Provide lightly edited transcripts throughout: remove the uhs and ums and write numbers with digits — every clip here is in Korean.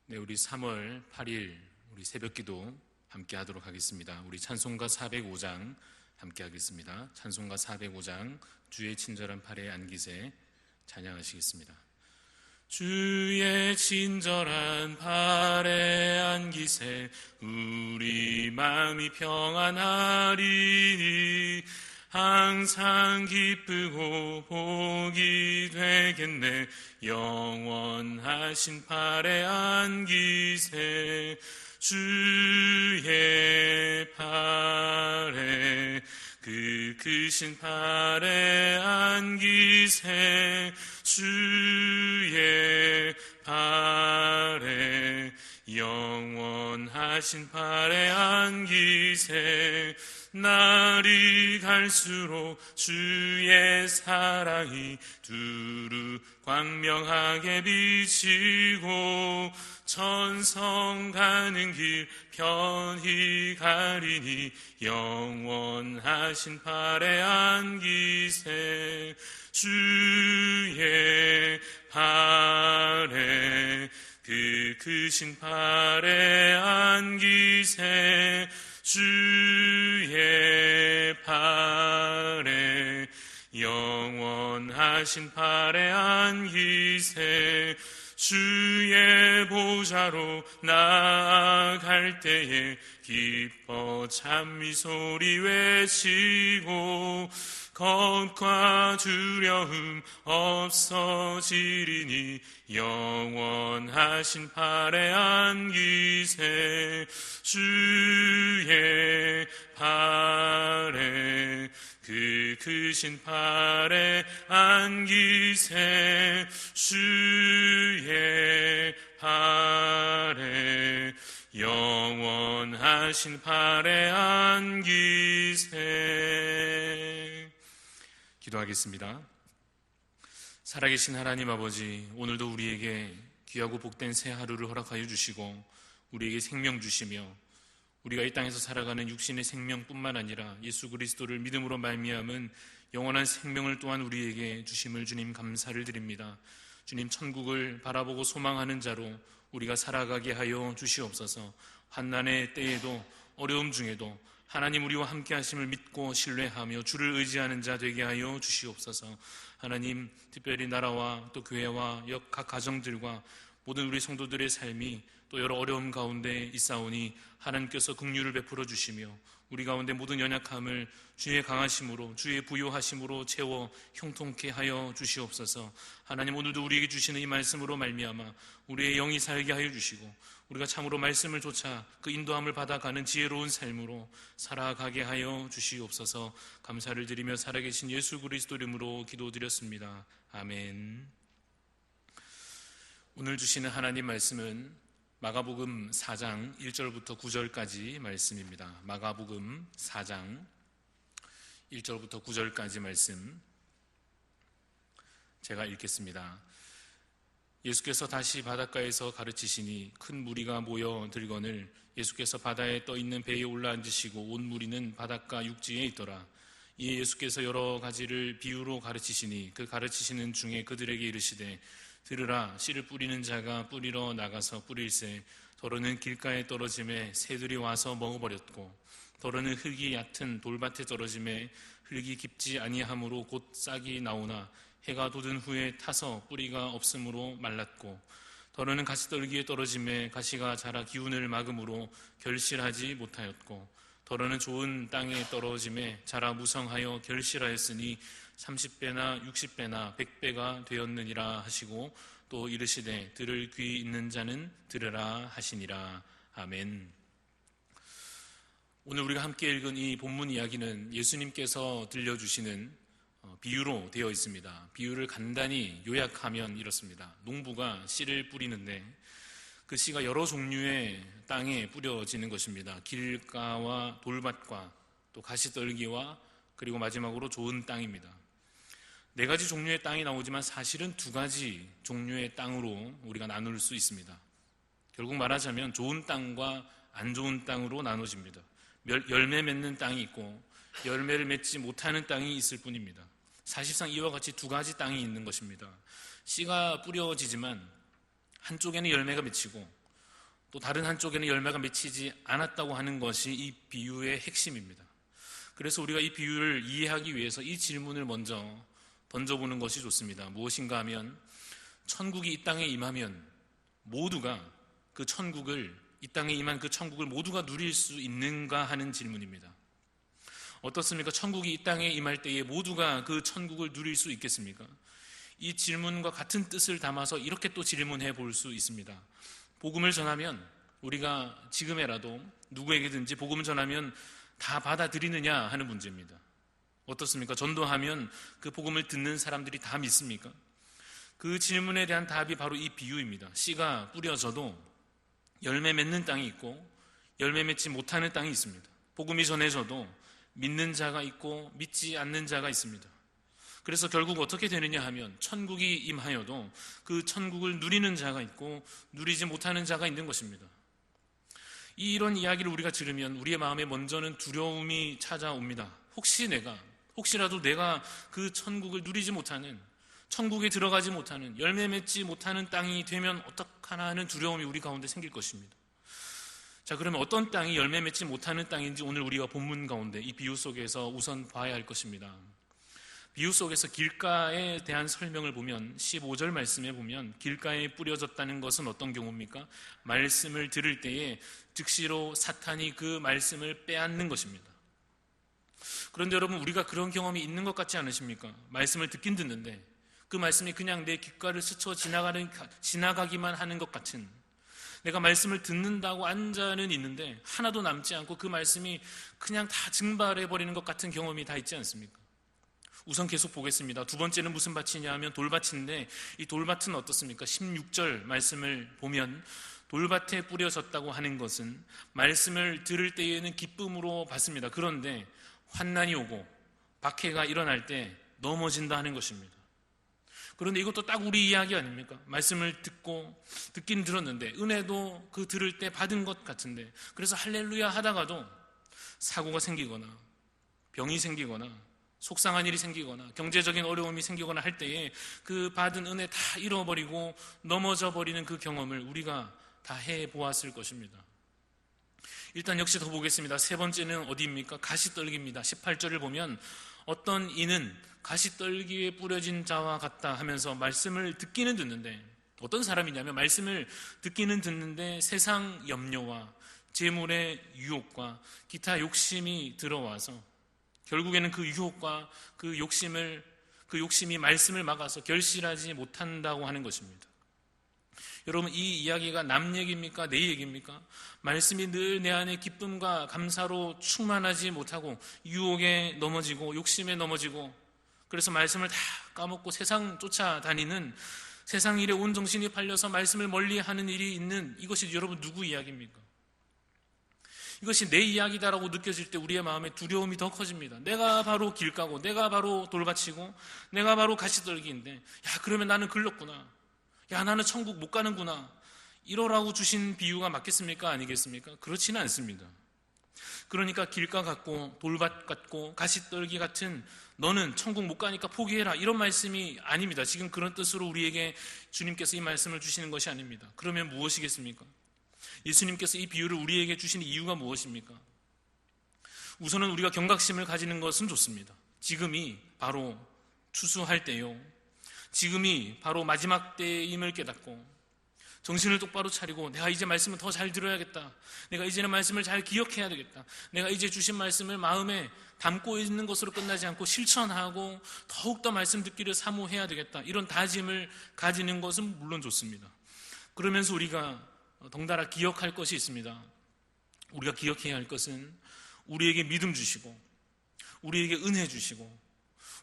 네, 우리 3월 8일 우리 새벽기도 함께 하도록 하겠습니다. 우리 찬송가 405장 함께 하겠습니다. 찬송가 405장 주의 친절한 팔에 안기세 찬양하시겠습니다. 주의 친절한 팔에 안기세 우리 마음이 평안하리니 항상 기쁘고 복이 되겠네. 영원하신 팔에 안기세 주의 팔에 그 크신 팔에 안기세 주의 팔에 영원하신 팔에 안기세 날이 갈수록 주의 사랑이 두루 광명하게 비치고 천성 가는 길 편히 가리니 영원하신 팔에 안기세 주의 팔에 그 크신 팔에 안기세 주의 팔에 영원하신 팔에 안기세 주의 보좌로 나아갈 때에 기뻐 찬미 소리 외치고 겁과 두려움 없어지리니 영원하신 팔에 안기세 주의 팔에 그 크신 팔에 안기세 주의 팔에 영원하신 팔에 안기세. 기도하겠습니다. 살아계신 하나님 아버지, 오늘도 우리에게 귀하고 복된 새 하루를 허락하여 주시고 우리에게 생명 주시며 우리가 이 땅에서 살아가는 육신의 생명뿐만 아니라 예수 그리스도를 믿음으로 말미암은 영원한 생명을 또한 우리에게 주심을 주님 감사를 드립니다. 주님, 천국을 바라보고 소망하는 자로 우리가 살아가게 하여 주시옵소서. 환난의 때에도 어려움 중에도 하나님 우리와 함께 하심을 믿고 신뢰하며 주를 의지하는 자 되게 하여 주시옵소서. 하나님, 특별히 나라와 또 교회와 각 가정들과 모든 우리 성도들의 삶이 또 여러 어려움 가운데 있사오니 하나님께서 긍휼을 베풀어 주시며 우리 가운데 모든 연약함을 주의 강하심으로 주의 부요하심으로 채워 형통케 하여 주시옵소서. 하나님, 오늘도 우리에게 주시는 이 말씀으로 말미암아 우리의 영이 살게 하여 주시고 우리가 참으로 말씀을 좇아 그 인도함을 받아가는 지혜로운 삶으로 살아가게 하여 주시옵소서. 감사를 드리며 살아계신 예수 그리스도 이름으로 기도드렸습니다. 아멘. 오늘 주시는 하나님 말씀은 마가복음 4장 1절부터 9절까지 말씀입니다. 마가복음 4장 1절부터 9절까지 말씀 제가 읽겠습니다. 예수께서 다시 바닷가에서 가르치시니 큰 무리가 모여 들거늘 예수께서 바다에 떠있는 배에 올라앉으시고 온 무리는 바닷가 육지에 있더라. 이에 예수께서 여러 가지를 비유로 가르치시니 그 가르치시는 중에 그들에게 이르시되 들으라, 씨를 뿌리는 자가 뿌리러 나가서 뿌릴새 더러는 길가에 떨어짐에 새들이 와서 먹어버렸고 더러는 흙이 얕은 돌밭에 떨어짐에 흙이 깊지 아니하므로 곧 싹이 나오나 해가 돋은 후에 타서 뿌리가 없으므로 말랐고 더러는 가시떨기에 떨어짐에 가시가 자라 기운을 막음으로 결실하지 못하였고 더러는 좋은 땅에 떨어짐에 자라 무성하여 결실하였으니 30배나 60배나 100배가 되었느니라 하시고 또 이르시되 들을 귀 있는 자는 들으라 하시니라. 아멘. 오늘 우리가 함께 읽은 이 본문 이야기는 예수님께서 들려주시는 비유로 되어 있습니다. 비유를 간단히 요약하면 이렇습니다. 농부가 씨를 뿌리는데 그 씨가 여러 종류의 땅에 뿌려지는 것입니다. 길가와 돌밭과 또 가시떨기와 그리고 마지막으로 좋은 땅입니다. 4가지 종류의 땅이 나오지만 사실은 2가지 종류의 땅으로 우리가 나눌 수 있습니다. 결국 말하자면 좋은 땅과 안 좋은 땅으로 나눠집니다. 열매 맺는 땅이 있고 열매를 맺지 못하는 땅이 있을 뿐입니다. 사실상 이와 같이 2가지 땅이 있는 것입니다. 씨가 뿌려지지만 한쪽에는 열매가 맺히고 또 다른 한쪽에는 열매가 맺히지 않았다고 하는 것이 이 비유의 핵심입니다. 그래서 우리가 이 비유를 이해하기 위해서 이 질문을 먼저 던져보는 것이 좋습니다. 무엇인가 하면 천국이 이 땅에 임하면 모두가 그 천국을, 이 땅에 임한 그 천국을 모두가 누릴 수 있는가 하는 질문입니다. 어떻습니까? 천국이 이 땅에 임할 때에 모두가 그 천국을 누릴 수 있겠습니까? 이 질문과 같은 뜻을 담아서 이렇게 또 질문해 볼 수 있습니다. 복음을 전하면, 우리가 지금에라도 누구에게든지 복음을 전하면 다 받아들이느냐 하는 문제입니다. 어떻습니까? 전도하면 그 복음을 듣는 사람들이 다 믿습니까? 그 질문에 대한 답이 바로 이 비유입니다. 씨가 뿌려져도 열매 맺는 땅이 있고 열매 맺지 못하는 땅이 있습니다. 복음이 전해져도 믿는 자가 있고 믿지 않는 자가 있습니다. 그래서 결국 어떻게 되느냐 하면 천국이 임하여도 그 천국을 누리는 자가 있고 누리지 못하는 자가 있는 것입니다. 이런 이야기를 우리가 들으면 우리의 마음에 먼저는 두려움이 찾아옵니다. 혹시라도 내가 그 천국을 누리지 못하는, 천국에 들어가지 못하는, 열매 맺지 못하는 땅이 되면 어떡하나 하는 두려움이 우리 가운데 생길 것입니다. 자, 그러면 어떤 땅이 열매 맺지 못하는 땅인지 오늘 우리가 본문 가운데 이 비유 속에서 우선 봐야 할 것입니다. 비유 속에서 길가에 대한 설명을 보면 15절 말씀에 보면 길가에 뿌려졌다는 것은 어떤 경우입니까? 말씀을 들을 때에 즉시로 사탄이 그 말씀을 빼앗는 것입니다. 그런데 여러분, 우리가 그런 경험이 있는 것 같지 않으십니까? 말씀을 듣긴 듣는데 그 말씀이 그냥 내 귓가를 스쳐 지나가기만 하는 것 같은, 내가 말씀을 듣는다고 앉아는 있는데 하나도 남지 않고 그 말씀이 그냥 다 증발해버리는 것 같은 경험이 다 있지 않습니까? 우선 계속 보겠습니다. 두 번째는 무슨 밭이냐 하면 돌밭인데, 이 돌밭은 어떻습니까? 16절 말씀을 보면 돌밭에 뿌려졌다고 하는 것은 말씀을 들을 때에는 기쁨으로 받습니다. 그런데 환난이 오고 박해가 일어날 때 넘어진다 하는 것입니다. 그런데 이것도 딱 우리 이야기 아닙니까? 말씀을 듣긴 들었는데 은혜도 그 들을 때 받은 것 같은데, 그래서 할렐루야 하다가도 사고가 생기거나 병이 생기거나 속상한 일이 생기거나 경제적인 어려움이 생기거나 할 때에 그 받은 은혜 다 잃어버리고 넘어져 버리는 그 경험을 우리가 다 해보았을 것입니다. 일단 역시 더 보겠습니다. 세 번째는 어디입니까? 가시떨기입니다. 18절을 보면 어떤 이는 가시떨기에 뿌려진 자와 같다 하면서 말씀을 듣기는 듣는데, 어떤 사람이냐면 말씀을 듣기는 듣는데 세상 염려와 재물의 유혹과 기타 욕심이 들어와서 결국에는 그 유혹과 그 욕심이 말씀을 막아서 결실하지 못한다고 하는 것입니다. 여러분, 이 이야기가 남 얘기입니까? 내 얘기입니까? 말씀이 늘 내 안에 기쁨과 감사로 충만하지 못하고 유혹에 넘어지고 욕심에 넘어지고, 그래서 말씀을 다 까먹고 세상 쫓아다니는, 세상 일에 온 정신이 팔려서 말씀을 멀리하는 일이 있는, 이것이 여러분 누구 이야기입니까? 이것이 내 이야기다라고 느껴질 때 우리의 마음에 두려움이 더 커집니다. 내가 바로 길가고 내가 바로 돌밭이고 내가 바로 가시떨기인데, 야, 그러면 나는 글렀구나, 야, 나는 천국 못 가는구나, 이러라고 주신 비유가 맞겠습니까? 아니겠습니까? 그렇지는 않습니다. 그러니까 길가 같고 돌밭 같고 가시떨기 같은 너는 천국 못 가니까 포기해라, 이런 말씀이 아닙니다. 지금 그런 뜻으로 우리에게 주님께서 이 말씀을 주시는 것이 아닙니다. 그러면 무엇이겠습니까? 예수님께서 이 비유를 우리에게 주신 이유가 무엇입니까? 우선은 우리가 경각심을 가지는 것은 좋습니다. 지금이 바로 추수할 때요, 지금이 바로 마지막 때임을 깨닫고 정신을 똑바로 차리고 내가 이제 말씀을 더 잘 들어야겠다, 내가 이제는 말씀을 잘 기억해야 되겠다, 내가 이제 주신 말씀을 마음에 담고 있는 것으로 끝나지 않고 실천하고 더욱더 말씀 듣기를 사모해야 되겠다, 이런 다짐을 가지는 것은 물론 좋습니다. 그러면서 우리가 덩달아 기억할 것이 있습니다. 우리가 기억해야 할 것은 우리에게 믿음 주시고 우리에게 은혜 주시고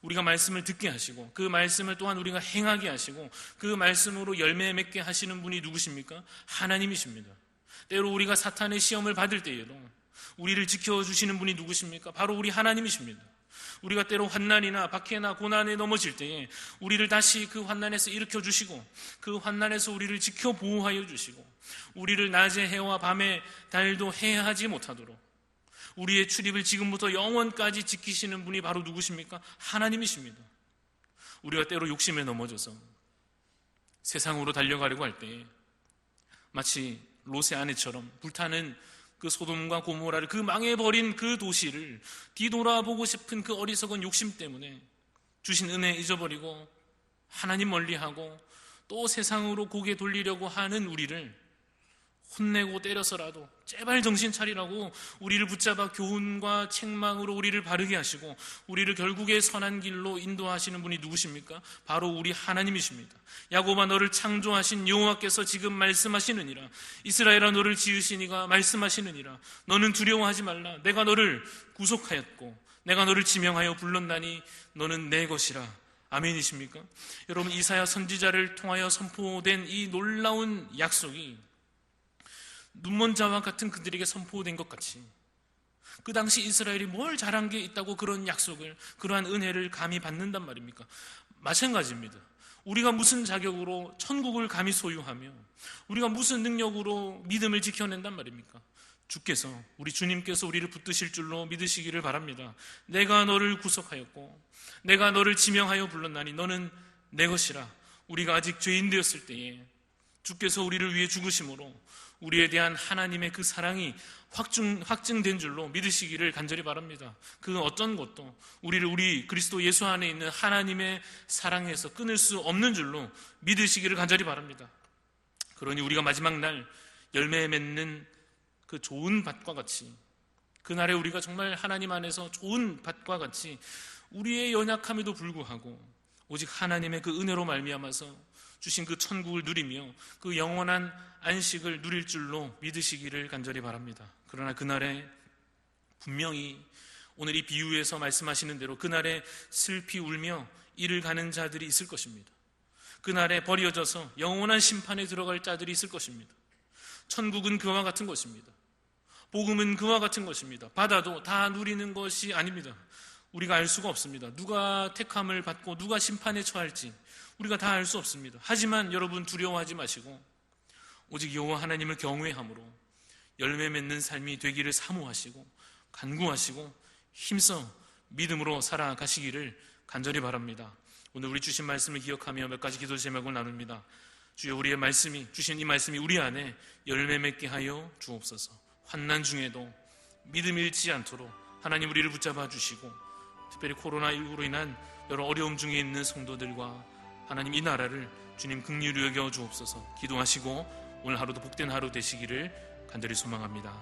우리가 말씀을 듣게 하시고 그 말씀을 또한 우리가 행하게 하시고 그 말씀으로 열매 맺게 하시는 분이 누구십니까? 하나님이십니다. 때로 우리가 사탄의 시험을 받을 때에도 우리를 지켜주시는 분이 누구십니까? 바로 우리 하나님이십니다. 우리가 때로 환난이나 박해나 고난에 넘어질 때에 우리를 다시 그 환난에서 일으켜 주시고 그 환난에서 우리를 지켜 보호하여 주시고 우리를 낮의 해와 밤의 달도 해하지 못하도록 우리의 출입을 지금부터 영원까지 지키시는 분이 바로 누구십니까? 하나님이십니다. 우리가 때로 욕심에 넘어져서 세상으로 달려가려고 할 때 마치 롯의 아내처럼 불타는 그 소돔과 고모라를, 그 망해버린 그 도시를 뒤돌아보고 싶은 그 어리석은 욕심 때문에 주신 은혜 잊어버리고 하나님 멀리하고 또 세상으로 고개 돌리려고 하는 우리를 혼내고 때려서라도 제발 정신 차리라고 우리를 붙잡아 교훈과 책망으로 우리를 바르게 하시고 우리를 결국에 선한 길로 인도하시는 분이 누구십니까? 바로 우리 하나님이십니다. 야곱아, 너를 창조하신 여호와께서 지금 말씀하시느니라. 이스라엘아, 너를 지으신 이가 말씀하시느니라. 너는 두려워하지 말라. 내가 너를 구속하였고 내가 너를 지명하여 불렀나니 너는 내 것이라. 아멘이십니까? 여러분, 이사야 선지자를 통하여 선포된 이 놀라운 약속이 눈먼 자와 같은 그들에게 선포된 것 같이 그 당시 이스라엘이 뭘 잘한 게 있다고 그런 약속을, 그러한 은혜를 감히 받는단 말입니까? 마찬가지입니다. 우리가 무슨 자격으로 천국을 감히 소유하며 우리가 무슨 능력으로 믿음을 지켜낸단 말입니까? 주께서, 우리 주님께서 우리를 붙드실 줄로 믿으시기를 바랍니다. 내가 너를 구속하였고 내가 너를 지명하여 불렀나니 너는 내 것이라. 우리가 아직 죄인 되었을 때에 주께서 우리를 위해 죽으심으로 우리에 대한 하나님의 그 사랑이 확증된 줄로 믿으시기를 간절히 바랍니다. 그 어떤 것도 우리를 우리 그리스도 예수 안에 있는 하나님의 사랑에서 끊을 수 없는 줄로 믿으시기를 간절히 바랍니다. 그러니 우리가 마지막 날 열매 맺는 그 좋은 밭과 같이, 그날에 우리가 정말 하나님 안에서 좋은 밭과 같이 우리의 연약함에도 불구하고 오직 하나님의 그 은혜로 말미암아서 주신 그 천국을 누리며 그 영원한 안식을 누릴 줄로 믿으시기를 간절히 바랍니다. 그러나 그날에 분명히 오늘 이 비유에서 말씀하시는 대로 그날에 슬피 울며 이를 가는 자들이 있을 것입니다. 그날에 버려져서 영원한 심판에 들어갈 자들이 있을 것입니다. 천국은 그와 같은 것입니다. 복음은 그와 같은 것입니다. 받아도 다 누리는 것이 아닙니다. 우리가 알 수가 없습니다. 누가 택함을 받고 누가 심판에 처할지 우리가 다 알 수 없습니다. 하지만 여러분, 두려워하지 마시고 오직 여호와 하나님을 경외함으로 열매 맺는 삶이 되기를 사모하시고 간구하시고 힘써 믿음으로 살아가시기를 간절히 바랍니다. 오늘 우리 주신 말씀을 기억하며 몇 가지 기도 제목을 나눕니다. 주여, 우리의 말씀이, 주신 이 말씀이 우리 안에 열매 맺게 하여 주옵소서. 환난 중에도 믿음 잃지 않도록 하나님 우리를 붙잡아 주시고 특별히 코로나19로 인한 여러 어려움 중에 있는 성도들과 하나님 이 나라를 주님 긍휼히 여겨 주옵소서. 기도하시고 오늘 하루도 복된 하루 되시기를 간절히 소망합니다.